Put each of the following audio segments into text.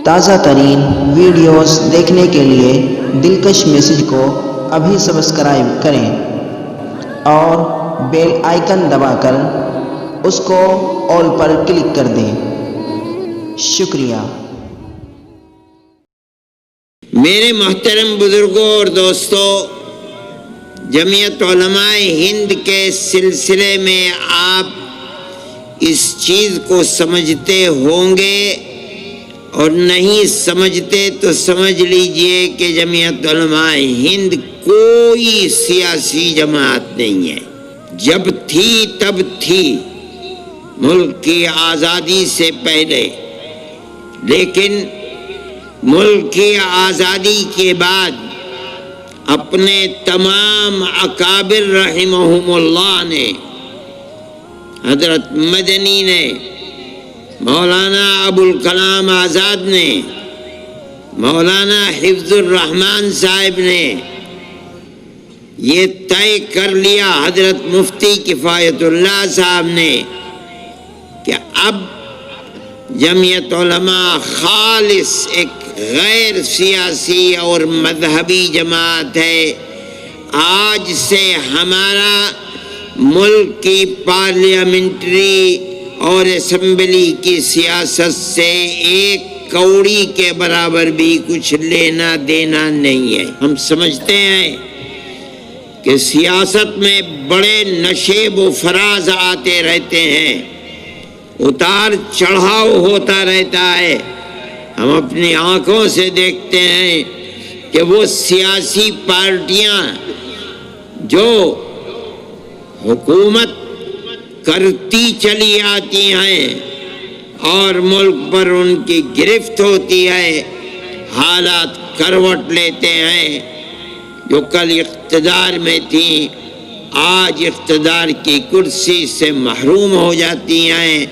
تازہ ترین ویڈیوز دیکھنے کے لیے دلکش میسج کو ابھی سبسکرائب کریں اور بیل آئیکن دبا کر اس کو آل پر کلک کر دیں۔ شکریہ۔ میرے محترم بزرگوں اور دوستوں، جمعیت علماء ہند کے سلسلے میں آپ اس چیز کو سمجھتے ہوں گے، اور نہیں سمجھتے تو سمجھ لیجئے کہ جمعیت علماء ہند کوئی سیاسی جماعت نہیں ہے۔ جب تھی تب تھی، ملک کی آزادی سے پہلے، لیکن ملک کی آزادی کے بعد اپنے تمام اکابر رحمہم اللہ نے، حضرت مدنی نے، مولانا ابوالکلام آزاد نے، مولانا حفظ الرحمان صاحب نے یہ طے کر لیا، حضرت مفتی کفایت اللہ صاحب نے، کہ اب جمعیت علماء خالص ایک غیر سیاسی اور مذہبی جماعت ہے۔ آج سے ہمارا ملک کی پارلیمنٹری اور اسمبلی کی سیاست سے ایک کوڑی کے برابر بھی کچھ لینا دینا نہیں ہے۔ ہم سمجھتے ہیں کہ سیاست میں بڑے نشیب و فراز آتے رہتے ہیں، اتار چڑھاؤ ہوتا رہتا ہے۔ ہم اپنی آنکھوں سے دیکھتے ہیں کہ وہ سیاسی پارٹیاں جو حکومت کرتی چلی آتی ہیں اور ملک پر ان کی گرفت ہوتی ہے، حالات کروٹ لیتے ہیں۔ جو کل اقتدار میں تھیں آج اقتدار کی کرسی سے محروم ہو جاتی ہیں،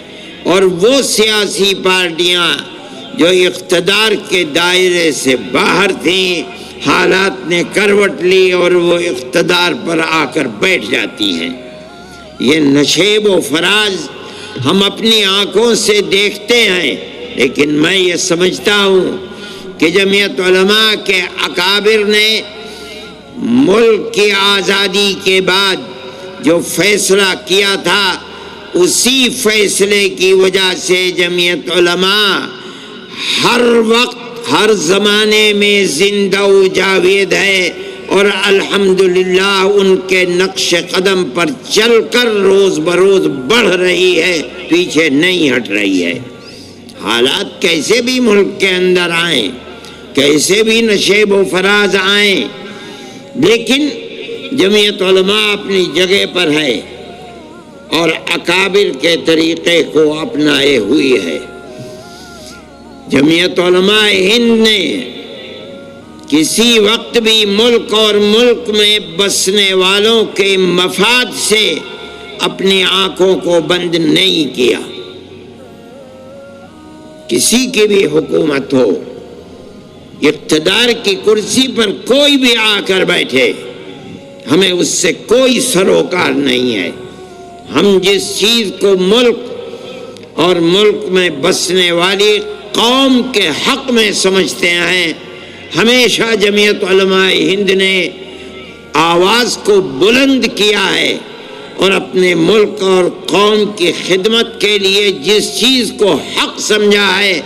اور وہ سیاسی پارٹیاں جو اقتدار کے دائرے سے باہر تھیں، حالات نے کروٹ لی اور وہ اقتدار پر آ کر بیٹھ جاتی ہیں۔ یہ نشیب و فراز ہم اپنی آنکھوں سے دیکھتے ہیں، لیکن میں یہ سمجھتا ہوں کہ جمعیت علماء کے اکابر نے ملک کی آزادی کے بعد جو فیصلہ کیا تھا، اسی فیصلے کی وجہ سے جمعیت علماء ہر وقت ہر زمانے میں زندہ و جاوید ہے، اور الحمدللہ ان کے نقش قدم پر چل کر روز بروز بڑھ رہی ہے، پیچھے نہیں ہٹ رہی ہے۔ حالات کیسے بھی ملک کے اندر آئیں، کیسے بھی نشیب و فراز آئیں، لیکن جمعیت علماء اپنی جگہ پر ہے اور اکابر کے طریقے کو اپنائے ہوئی ہے۔ جمعیت علماء ہند نے کسی وقت بھی ملک اور ملک میں بسنے والوں کے مفاد سے اپنی آنکھوں کو بند نہیں کیا۔ کسی کی بھی حکومت ہو، اقتدار کی کرسی پر کوئی بھی آ کر بیٹھے، ہمیں اس سے کوئی سروکار نہیں ہے۔ ہم جس چیز کو ملک اور ملک میں بسنے والی قوم کے حق میں سمجھتے ہیں، ہمیشہ جمعیت علماء ہند نے آواز کو بلند کیا ہے، اور اپنے ملک اور قوم کی خدمت کے لیے جس چیز کو حق سمجھا ہے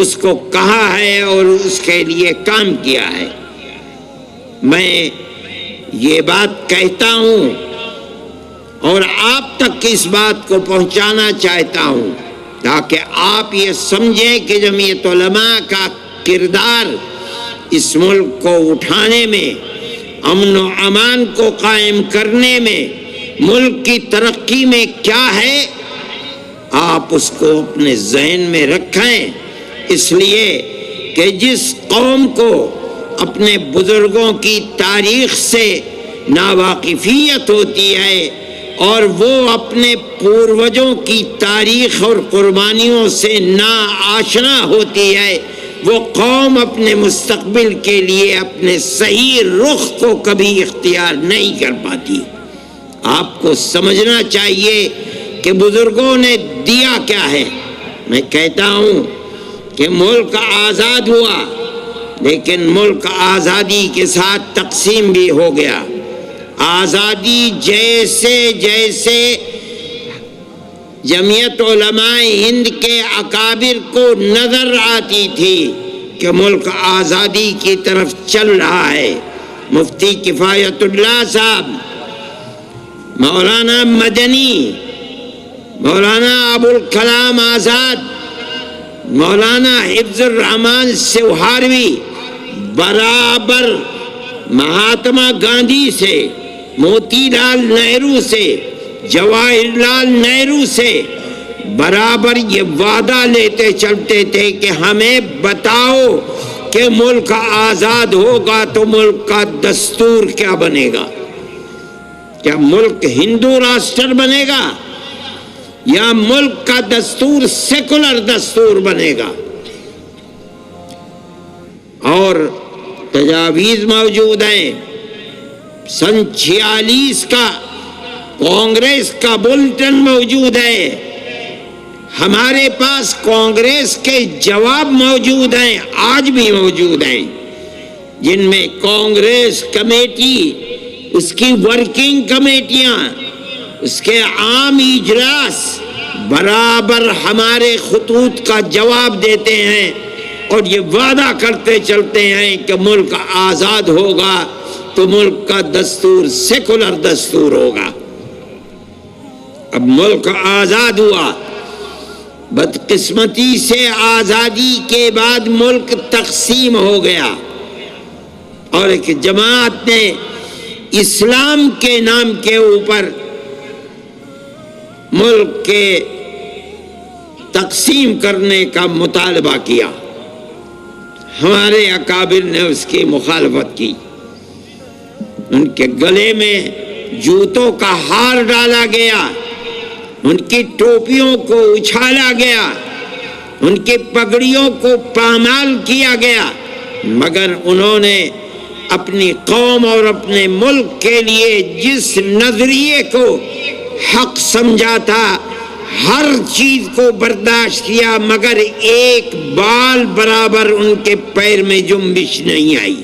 اس کو کہا ہے اور اس کے لیے کام کیا ہے۔ میں یہ بات کہتا ہوں اور آپ تک اس بات کو پہنچانا چاہتا ہوں تاکہ آپ یہ سمجھیں کہ جمعیت علماء کا کردار اس ملک کو اٹھانے میں، امن و امان کو قائم کرنے میں، ملک کی ترقی میں کیا ہے، آپ اس کو اپنے ذہن میں رکھیں۔ اس لیے کہ جس قوم کو اپنے بزرگوں کی تاریخ سے ناواقفیت ہوتی ہے اور وہ اپنے پوروجوں کی تاریخ اور قربانیوں سے ناآشنا ہوتی ہے، وہ قوم اپنے مستقبل کے لیے اپنے صحیح رخ کو کبھی اختیار نہیں کر پاتی۔ آپ کو سمجھنا چاہیے کہ بزرگوں نے دیا کیا ہے۔ میں کہتا ہوں کہ ملک آزاد ہوا، لیکن ملک آزادی کے ساتھ تقسیم بھی ہو گیا۔ آزادی جیسے جیسے جمعیت علماء ہند کے اکابر کو نظر آتی تھی کہ ملک آزادی کی طرف چل رہا ہے، مفتی کفایت اللہ صاحب، مولانا مدنی، مولانا ابوالکلام آزاد، مولانا حفظ الرحمان سوہاروی برابر مہاتما گاندھی سے، موتی لال نہرو سے، جواہر لال نہرو سے برابر یہ وعدہ لیتے چلتے تھے کہ ہمیں بتاؤ کہ ملک آزاد ہوگا تو ملک کا دستور کیا بنے گا؟ کیا ملک ہندو راشٹر بنے گا یا ملک کا دستور سیکولر دستور بنے گا؟ اور تجاویز موجود ہیں۔ سن 46 کا کانگریس کا بلٹن موجود ہے، ہمارے پاس کانگریس کے جواب موجود ہیں، آج بھی موجود ہیں، جن میں کانگریس کمیٹی، اس کی ورکنگ کمیٹیاں، اس کے عام اجلاس برابر ہمارے خطوط کا جواب دیتے ہیں اور یہ وعدہ کرتے چلتے ہیں کہ ملک آزاد ہوگا تو ملک کا دستور سیکولر دستور ہوگا۔ اب ملک آزاد ہوا، بدقسمتی سے آزادی کے بعد ملک تقسیم ہو گیا اور ایک جماعت نے اسلام کے نام کے اوپر ملک کے تقسیم کرنے کا مطالبہ کیا۔ ہمارے اکابر نے اس کی مخالفت کی، ان کے گلے میں جوتوں کا ہار ڈالا گیا، ان کی ٹوپیوں کو اچھالا گیا، ان کی پگڑیوں کو پامال کیا گیا، مگر انہوں نے اپنی قوم اور اپنے ملک کے لیے جس نظریے کو حق سمجھا تھا ہر چیز کو برداشت کیا، مگر ایک بال برابر ان کے پیر میں جنبش نہیں آئی۔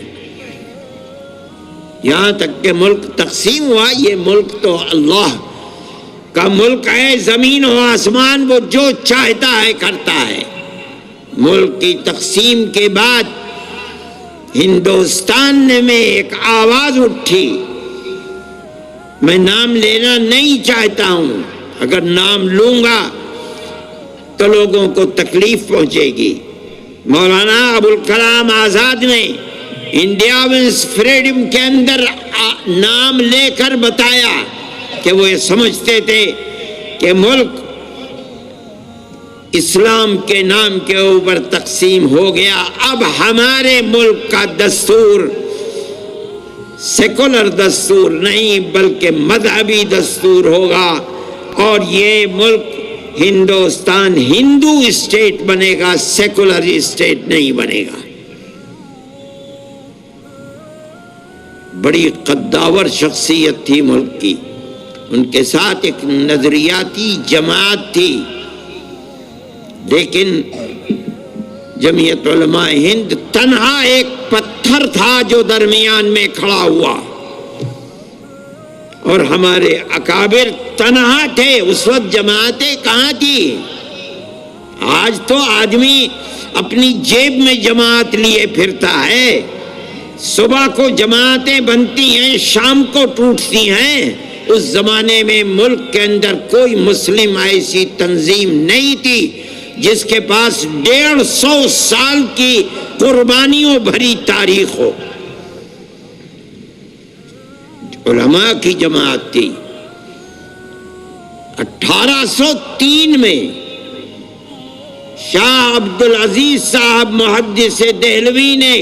یہاں تک کہ ملک تقسیم ہوا۔ یہ ملک تو اللہ کا ملک ہے، زمین و آسمان وہ جو چاہتا ہے کرتا ہے۔ ملک کی تقسیم کے بعد ہندوستان میں ایک آواز اٹھی، میں نام لینا نہیں چاہتا ہوں، اگر نام لوں گا تو لوگوں کو تکلیف پہنچے گی۔ مولانا ابوالکلام آزاد نے انڈیا ونس فریڈم کے اندر نام لے کر بتایا کہ وہ یہ سمجھتے تھے کہ ملک اسلام کے نام کے اوپر تقسیم ہو گیا، اب ہمارے ملک کا دستور سیکولر دستور نہیں بلکہ مذہبی دستور ہوگا، اور یہ ملک ہندوستان ہندو اسٹیٹ بنے گا، سیکولر اسٹیٹ نہیں بنے گا۔ بڑی قداور شخصیت تھی ملک کی، ان کے ساتھ ایک نظریاتی جماعت تھی، لیکن جمعیت علماء ہند تنہا ایک پتھر تھا جو درمیان میں کھڑا ہوا، اور ہمارے اکابر تنہا تھے۔ اس وقت جماعتیں کہاں تھی؟ آج تو آدمی اپنی جیب میں جماعت لیے پھرتا ہے، صبح کو جماعتیں بنتی ہیں، شام کو ٹوٹتی ہیں۔ اس زمانے میں ملک کے اندر کوئی مسلم ایسی تنظیم نہیں تھی جس کے پاس 150 سال کی قربانیوں بھری تاریخ ہو۔ علماء کی جماعت تھی۔ 1803 میں شاہ عبدالعزیز صاحب محدث دہلوی نے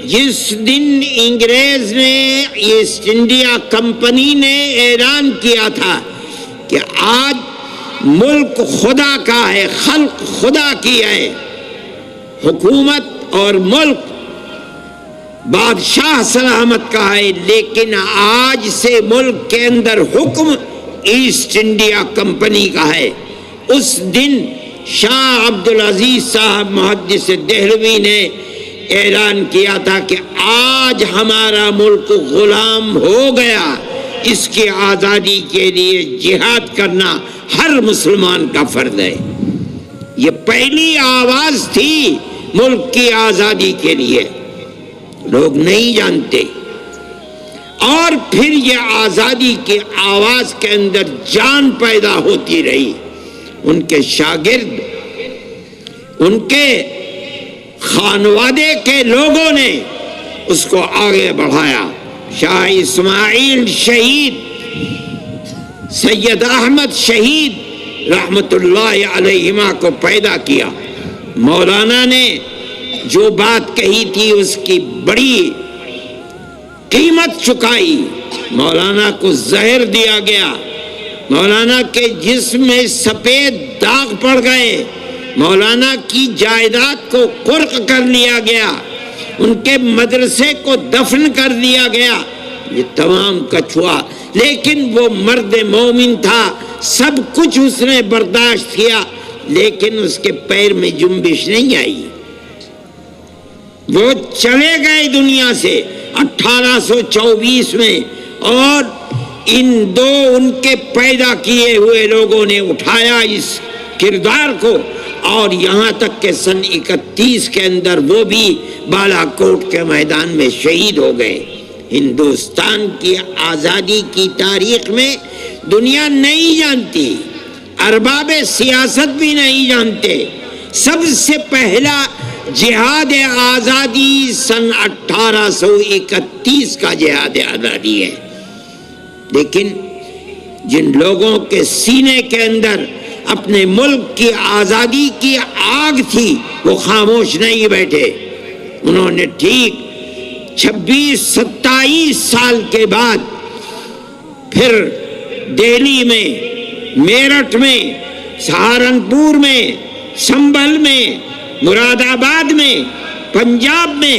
جس دن انگریز نے ایسٹ انڈیا کمپنی نے اعلان کیا تھا کہ آج ملک خدا کا ہے، خلق خدا کی ہے، حکومت اور ملک بادشاہ سلامت کا ہے، لیکن آج سے ملک کے اندر حکم ایسٹ انڈیا کمپنی کا ہے۔ اس دن شاہ عبدالعزیز صاحب محدث دہلوی نے اعلان کیا تھا کہ آج ہمارا ملک غلام ہو گیا، اس کی آزادی کے لیے جہاد کرنا ہر مسلمان کا فرض ہے۔ یہ پہلی آواز تھی ملک کی آزادی کے لیے، لوگ نہیں جانتے۔ اور پھر یہ آزادی کی آواز کے اندر جان پیدا ہوتی رہی، ان کے شاگرد، ان کے خانوادے کے لوگوں نے اس کو آگے بڑھایا۔ شاہ اسماعیل شہید، سید احمد شہید رحمت اللہ علیہما کو پیدا کیا۔ مولانا نے جو بات کہی تھی اس کی بڑی قیمت چکائی۔ مولانا کو زہر دیا گیا، مولانا کے جسم میں سفید داغ پڑ گئے، مولانا کی جائیداد کو قرق کر لیا گیا، ان کے مدرسے کو دفن کر دیا گیا۔ یہ تمام کچھ ہوا، لیکن وہ مرد مومن تھا، سب کچھ اس نے برداشت کیا، لیکن اس کے پیر میں جنبش نہیں آئی۔ وہ چلے گئے دنیا سے 1824 میں، اور ان دو ان کے پیدا کیے ہوئے لوگوں نے اٹھایا اس کردار کو، اور یہاں تک کہ سن 31 کے اندر وہ بھی بالا کوٹ کے میدان میں شہید ہو گئے۔ ہندوستان کی آزادی کی تاریخ میں دنیا نہیں جانتی، ارباب سیاست بھی نہیں جانتے، سب سے پہلا جہاد آزادی سن 1831 کا جہاد آزادی ہے۔ لیکن جن لوگوں کے سینے کے اندر اپنے ملک کی آزادی کی آگ تھی وہ خاموش نہیں بیٹھے، انہوں نے ٹھیک 26-27 سال کے بعد پھر دہلی میں، میرٹھ میں، سہارنپور میں، سنبھل میں، مراد آباد میں، پنجاب میں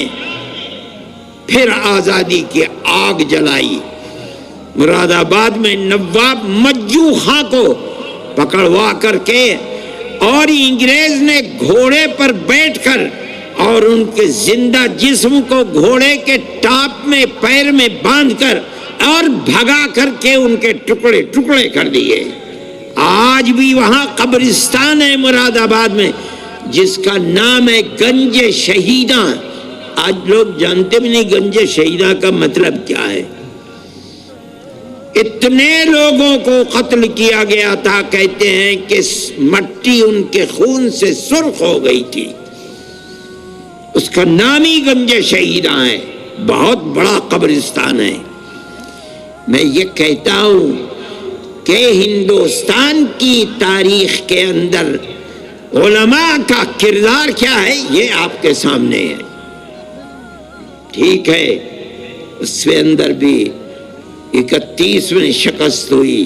پھر آزادی کی آگ جلائی۔ مراد آباد میں نواب مجو خاں کو پکڑوا کر کے، اور انگریز نے گھوڑے پر بیٹھ کر اور ان کے زندہ جسم کو گھوڑے کے ٹاپ میں پیر میں باندھ کر اور بھگا کر کے ان کے ٹکڑے ٹکڑے کر دیے۔ آج بھی وہاں قبرستان ہے مراد آباد میں جس کا نام ہے گنج شہیداں۔ آج لوگ جانتے بھی نہیں گنج شہیداں کا مطلب کیا ہے۔ اتنے لوگوں کو قتل کیا گیا تھا، کہتے ہیں کہ مٹی ان کے خون سے سرخ ہو گئی تھی، اس کا نام ہی گنج شہیداں ہے، بہت بڑا قبرستان ہے۔ میں یہ کہتا ہوں کہ ہندوستان کی تاریخ کے اندر علماء کا کردار کیا ہے یہ آپ کے سامنے ہے۔ ٹھیک ہے، اس کے اندر بھی 31 میں شکست ہوئی،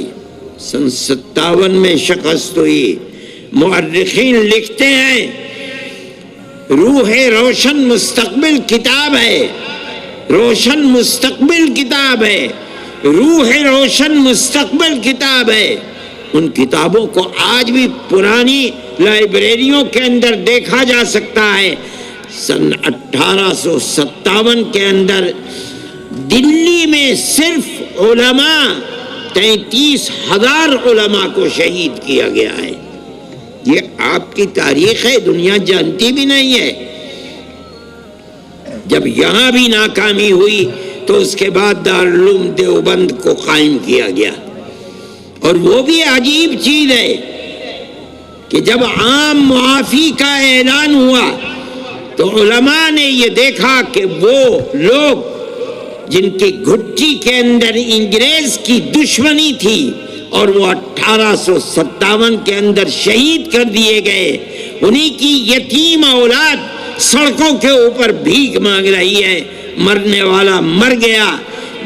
سن 57 میں شکست ہوئی۔ مورخین لکھتے ہیں روح روشن مستقبل کتاب ہے، روشن مستقبل کتاب ہے، روح روشن مستقبل کتاب ہے۔ ان کتابوں کو آج بھی پرانی لائبریریوں کے اندر دیکھا جا سکتا ہے۔ سن 1857 کے اندر دلی میں صرف علماء 33,000 علماء کو شہید کیا گیا ہے۔ یہ آپ کی تاریخ ہے، دنیا جانتی بھی نہیں ہے۔ جب یہاں بھی ناکامی ہوئی تو اس کے بعد دارالعلوم دیوبند کو قائم کیا گیا۔ اور وہ بھی عجیب چیز ہے کہ جب عام معافی کا اعلان ہوا تو علماء نے یہ دیکھا کہ وہ لوگ جن کی گھٹی کے اندر انگریز کی دشمنی تھی اور وہ 1857 کے اندر شہید کر دیے گئے، انہی کی یتیم اولاد سڑکوں کے اوپر بھیک مانگ رہی ہے، مرنے والا مر گیا،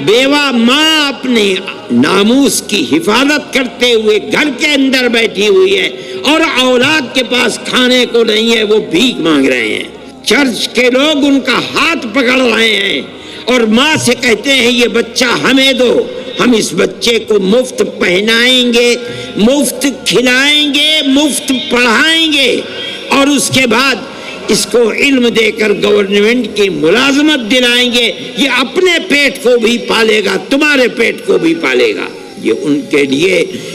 بیوہ ماں اپنے ناموس کی حفاظت کرتے ہوئے گھر کے اندر بیٹھی ہوئی ہے، اور اولاد کے پاس کھانے کو نہیں ہے، وہ بھیک مانگ رہے ہیں۔ چرچ کے لوگ ان کا ہاتھ پکڑ رہے ہیں اور ماں سے کہتے ہیں یہ بچہ ہمیں دو، ہم اس بچے کو مفت پہنائیں گے، مفت کھلائیں گے، مفت پڑھائیں گے، اور اس کے بعد اس کو علم دے کر گورنمنٹ کی ملازمت دلائیں گے، یہ اپنے پیٹ کو بھی پالے گا، تمہارے پیٹ کو بھی پالے گا۔ یہ ان کے لیے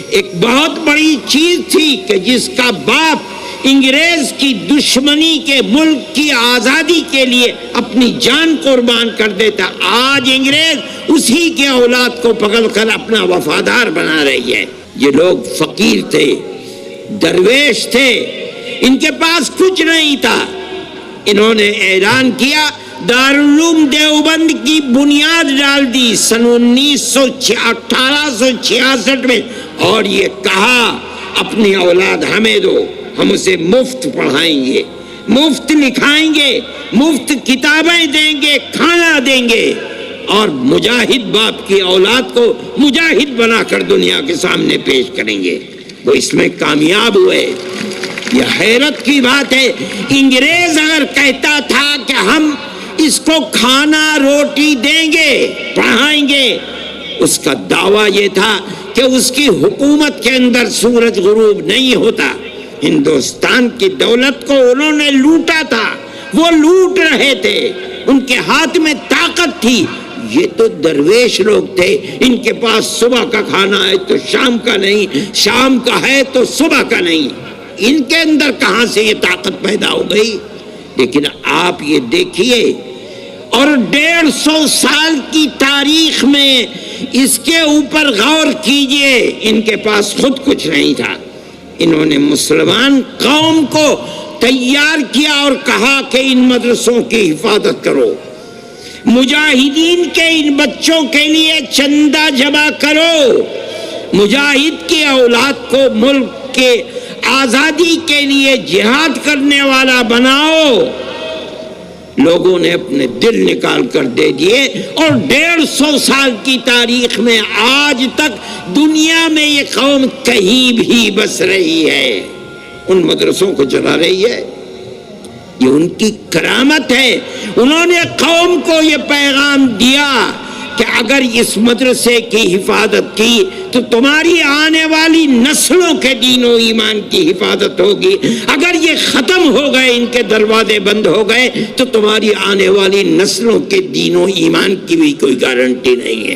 ایک بہت بڑی چیز تھی کہ جس کا باپ انگریز کی دشمنی کے ملک کی آزادی کے لیے اپنی جان قربان کر دیتا، آج انگریز اسی کے اولاد کو پکڑ کر اپنا وفادار بنا رہی ہے۔ یہ لوگ فقیر تھے، درویش تھے، ان کے پاس کچھ نہیں تھا، انہوں نے اعلان کیا، دارالعلوم دیوبند کی بنیاد ڈال دی سن 1866 میں، اور یہ کہا اپنی اولاد ہمیں دو، ہم اسے مفت پڑھائیں گے، مفت لکھائیں گے، مفت کتابیں دیں گے، کھانا دیں گے، اور مجاہد باپ کی اولاد کو مجاہد بنا کر دنیا کے سامنے پیش کریں گے۔ وہ اس میں کامیاب ہوئے۔ یہ حیرت کی بات ہے، انگریز اگر کہتا تھا کہ ہم اس کو کھانا روٹی دیں گے، پڑھائیں گے، اس کا دعویٰ یہ تھا کہ اس کی حکومت کے اندر سورج غروب نہیں ہوتا۔ ہندوستان کی دولت کو انہوں نے لوٹا تھا، وہ لوٹ رہے تھے، ان کے ہاتھ میں طاقت تھی۔ یہ تو درویش لوگ تھے، ان کے پاس صبح کا کھانا ہے تو شام کا نہیں، شام کا ہے تو صبح کا نہیں، ان کے اندر کہاں سے یہ طاقت پیدا ہو گئی؟ لیکن آپ یہ دیکھیے، اور 150 سال کی تاریخ میں اس کے اوپر غور کیجئے، ان کے پاس خود کچھ نہیں تھا، انہوں نے مسلمان قوم کو تیار کیا اور کہا کہ ان مدرسوں کی حفاظت کرو، مجاہدین کے ان بچوں کے لیے چندہ جمع کرو، مجاہد کی اولاد کو ملک کے آزادی کے لیے جہاد کرنے والا بناؤ۔ لوگوں نے اپنے دل نکال کر دے دیے، اور 150 سال کی تاریخ میں آج تک دنیا میں یہ قوم کہیں بھی بس رہی ہے، ان مدرسوں کو چلا رہی ہے۔ یہ ان کی کرامت ہے۔ انہوں نے قوم کو یہ پیغام دیا کہ اگر اس مدرسے کی حفاظت کی تو تمہاری آنے والی نسلوں کے دین و ایمان کی حفاظت ہوگی، اگر یہ ختم ہو گئے، ان کے دروازے بند ہو گئے، تو تمہاری آنے والی نسلوں کے دین و ایمان کی بھی کوئی گارنٹی نہیں ہے۔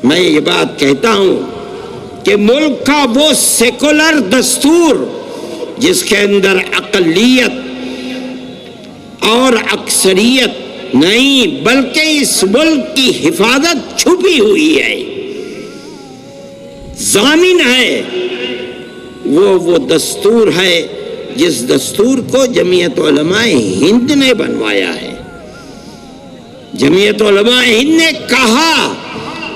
میں یہ بات کہتا ہوں کہ ملک کا وہ سیکولر دستور جس کے اندر اقلیت اور اکثریت نہیں بلکہ اس ملک کی حفاظت چھپی ہوئی ہے، ضامن ہے، وہ دستور ہے جس دستور کو جمعیت علماء ہند نے بنوایا ہے۔ جمعیت علماء ہند نے کہا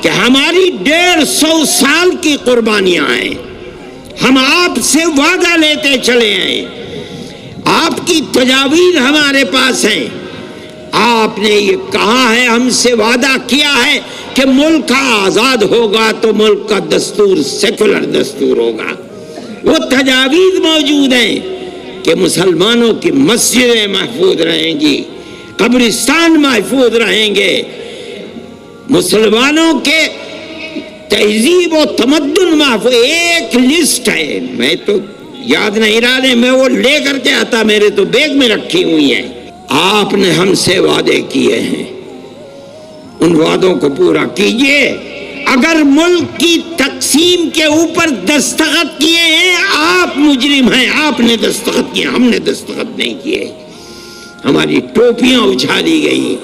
کہ ہماری 150 سال کی قربانیاں ہیں، ہم آپ سے وعدہ لیتے چلے ہیں، آپ کی تجاویز ہمارے پاس ہیں، آپ نے یہ کہا ہے، ہم سے وعدہ کیا ہے کہ ملک آزاد ہوگا تو ملک کا دستور سیکولر دستور ہوگا۔ وہ تجاویز موجود ہیں کہ مسلمانوں کی مسجدیں محفوظ رہیں گی، قبرستان محفوظ رہیں گے، مسلمانوں کے تہذیب و تمدن محفوظ۔ ایک لسٹ ہے، میں تو یاد نہیں رہا، میں وہ لے کر کے آتا، میرے تو بیگ میں رکھی ہوئی ہیں۔ آپ نے ہم سے وعدے کیے ہیں، ان وعدوں کو پورا کیجئے۔ اگر ملک کی تقسیم کے اوپر دستخط کیے ہیں، آپ مجرم ہیں، آپ نے دستخط کیے، ہم نے دستخط نہیں کیے۔ ہماری ٹوپیاں اچھالی گئی،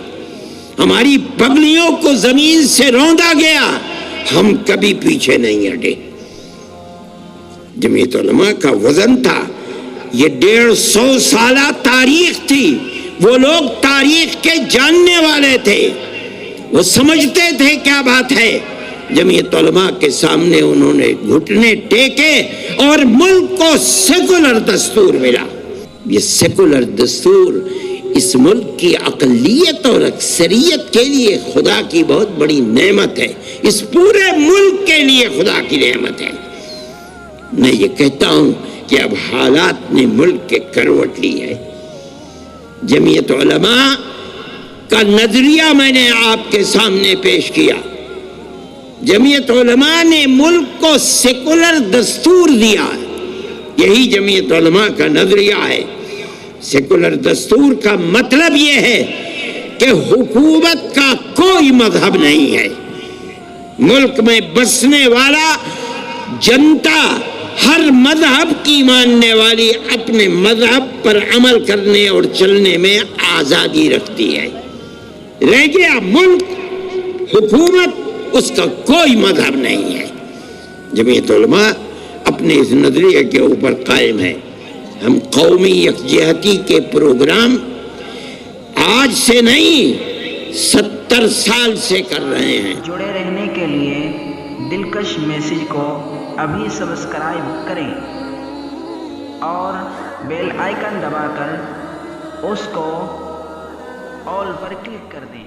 ہماری پگڑیوں کو زمین سے روندا گیا، ہم کبھی پیچھے نہیں ہٹے۔ جمعیت علماء کا وزن تھا، یہ 150 سالہ تاریخ تھی، وہ لوگ تاریخ کے جاننے والے تھے، وہ سمجھتے تھے کیا بات ہے۔ جمعیت علماء کے سامنے انہوں نے گھٹنے ٹیکے اور ملک کو سیکولر دستور ملا۔ یہ سیکولر دستور اس ملک کی اقلیت اور اکثریت کے لیے خدا کی بہت بڑی نعمت ہے، اس پورے ملک کے لیے خدا کی نعمت ہے۔ میں یہ کہتا ہوں کہ اب حالات نے ملک کے کروٹ لی ہے۔ جمعیت علماء کا نظریہ میں نے آپ کے سامنے پیش کیا۔ جمعیت علماء نے ملک کو سیکولر دستور دیا، یہی جمعیت علماء کا نظریہ ہے۔ سیکولر دستور کا مطلب یہ ہے کہ حکومت کا کوئی مذہب نہیں ہے، ملک میں بسنے والا جنتا ہر مذہب کی ماننے والی اپنے مذہب پر عمل کرنے اور چلنے میں آزادی رکھتی ہے۔ رہ گیا ملک، حکومت، اس کا کوئی مذہب نہیں ہے۔ جمعیت علماء اپنے اس نظریے کے اوپر قائم ہے۔ ہم قومی یکجہتی کے پروگرام آج سے نہیں 70 سال سے کر رہے ہیں۔ جڑے رہنے کے لیے دلکش میسج کو ابھی سبسکرائب کریں اور بیل آئیکن دبا کر اس کو آل پر کلک کر دیں۔